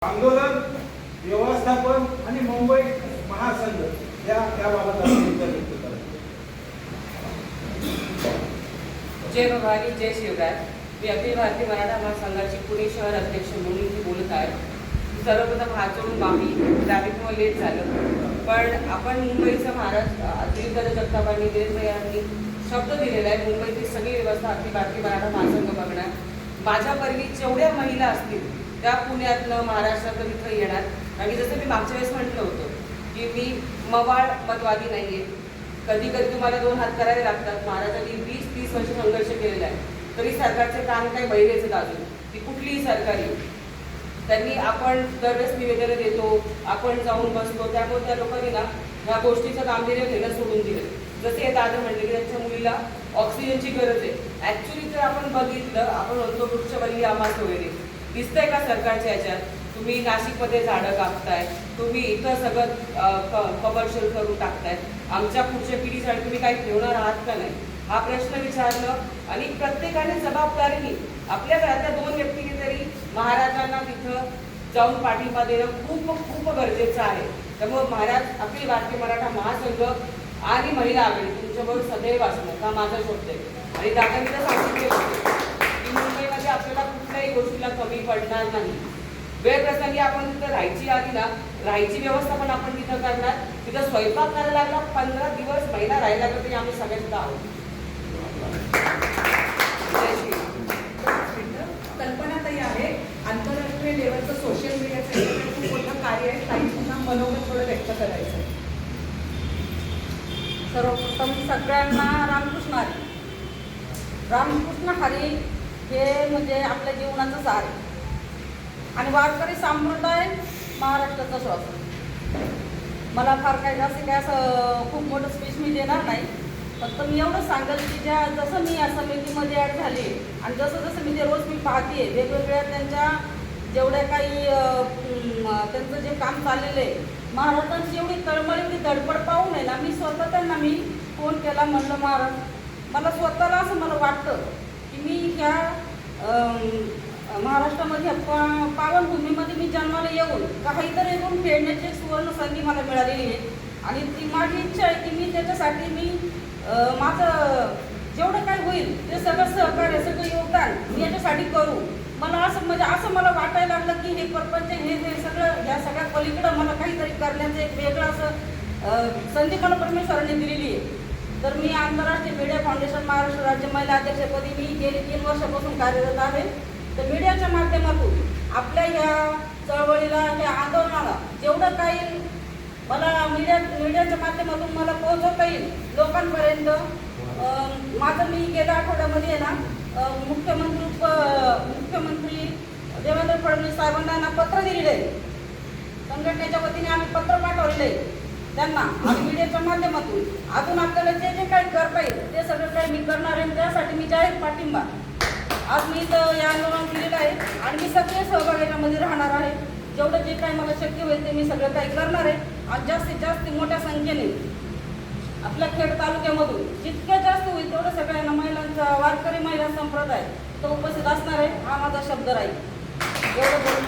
आंदोलन व्यवस्थापन आणि मुंबई महासंघ याबाबत जय भवानी, जय शिवराय. मी अखिल भारतीय मराठा महासंघाची पुणे शहर अध्यक्ष म्हणून मी बोलत आहे. सर्वप्रथम हात जोडून माफी, ट्रॅफिकमुळे लेट झालं, पण आपण मुंबईचं महाराष्ट्र दिलीप जगतापांनी यांनी शब्द दिलेला आहे. मुंबईची सगळी व्यवस्था अखिल भारतीय मराठा महासंघ बघणार. माझ्यापैकी जेवढ्या महिला असतील त्या पुण्यातनं महाराष्ट्रातलं तिथं येणार. आणि जसं मी मागच्या वेळेस म्हटलं होतं की मी मवाळ मतवादी नाही आहे. कधी कधी तुम्हाला दोन हात करावे लागतात. महाराजांनी 20-30 वर्ष संघर्ष केलेला आहे, तरी सरकारचे काम काही बहिरेच अजून ती कुठलीही सरकारी. त्यांनी आपण दरवेळेस निवेदनं देतो, आपण जाऊन बसतो, त्यामुळे त्या लोकांनी ना ह्या गोष्टीचं गांभीर्य घेणं सोडून दिलं. जसे हे दादा म्हणले की त्यांच्या मुलीला ऑक्सिजनची गरज आहे. ॲक्च्युली जर आपण बघितलं, आपण म्हणतो वृक्षवल्ली आम्हास वगैरे दिसतंय का सरकारच्या ह्याच्यात? तुम्ही नाशिकमध्ये झाडं कापताय, तुम्ही इथं सगळं कमर्शियल करून टाकताय. आमच्या पुढच्या पिढीसाठी तुम्ही काही ठेवणार आहात का नाही, हा प्रश्न विचारलं. आणि प्रत्येकाने जबाबदारीने आपल्या घरातल्या 2 व्यक्तीने तरी महाराजांना तिथं जाऊन पाठिंबा देणं खूप खूप गरजेचं आहे. त्यामुळे महाराज अखिल भारतीय मराठा महासंघ आणि महिला आघाडी तुमच्याबरोबर सदैव असणं हा माझा शब्द आहे. आणि दादांनी तर सांगितले होते की मुंबईमध्ये आपल्याला कुठल्याही गोष्टीला कमी पडणार नाही. वेळ प्रसंगी आपण तिथं राहायची आली ना, राहायची व्यवस्था पण आपण तिथं करणार. तिथं स्वयंपाक करायला लागला, 15 दिवस महिना राहायला लागला तरी आम्ही सगळे सुद्धा आहोत. कल्पनाताई आहे. आंतरराष्ट्रीय लेवलचं सोशल मीडियाचं खूप मोठं कार्य आहे. काही पुन्हा मनोगत थोडं व्यक्त करायचं आहे. सर्वप्रथम सगळ्यांना रामकृष्ण हरी. रामकृष्ण हरी हे म्हणजे आपल्या जीवनाचं सार आहे. आणि वारकरी संप्रदाय महाराष्ट्राचा श्वास आहे. मला फार काही जास्त काय असं खूप मोठं स्पीच मी देणार नाही. फक्त मी एवढं सांगेल की जसं मी या समितीमध्ये ॲड झाली आणि जसं जसं मी ते रोज मी पाहते वेगवेगळ्या त्यांच्या जेवढ्या काही त्यांचं जे काम चाललेलं आहे, महाराजांची एवढी तळमळ एवढी धडपड पाहून आहे ना, मी स्वतः त्यांना मी फोन केला. म्हणलं महाराज, मला स्वतःला असं मला वाटतं की मी ह्या महाराष्ट्रामध्ये पावनभूमीमध्ये मी जन्माला येऊन काहीतरी येऊन खेळण्याची एक सुवर्ण संधी मला मिळालेली आहे. आणि ती माझी इच्छा आहे की मी त्याच्यासाठी मी माझं जेवढं काय होईल ते सगळं सहकार्य सगळं योगदान मी याच्यासाठी करू. मला असं म्हणजे असं मला वाटायला लागलं की हे प्रपंच हे सगळं ह्या सगळ्या पलीकडं मला काहीतरी करण्याचं एक वेगळं असं संधी मला परमेश्वराने दिलेली आहे. तर मी आंतरराष्ट्रीय मीडिया फाउंडेशन महाराष्ट्र राज्य महिला अध्यक्षपदी मी गेली 3 वर्षापासून कार्यरत आहे. तर मीडियाच्या माध्यमातून आपल्या ह्या चळवळीला ह्या आंदोलनाला जेवढं काही मला मीडियाच्या माध्यमातून मला पोहोचवता येईल लोकांपर्यंत. माझं मी गेल्या आठवड्यामध्ये ना मुख्यमंत्री देवेंद्र फडणवीस साहेबांना पत्र दिलेलं आहे. संघटनेच्या वतीने आम्ही पत्र पाठवलेलं आहे त्यांना. आणि मीडियाच्या माध्यमातून अजून आपल्याला जे जे काही करता येईल ते सगळं काही मी करणार आहे. त्यासाठी मी जाहीर पाठिंबा आज मी तर या आंदोलन केलेलं आहे. आणि मी सगळे सहभागामध्ये राहणार आहे. जेवढं जे काही मला शक्य होईल ते मी सगळं काही करणार आहे. आणि जास्तीत जास्त मोठ्या संख्येने आपल्या खेड तालुक्यामधून जितक्या जास्त होईल तेवढं सगळ्यांना महिलांचा वारकरी महिला संप्रदाय तो उपस्थित असणार आहे. हा माझा शब्द राहील. एवढं बोलून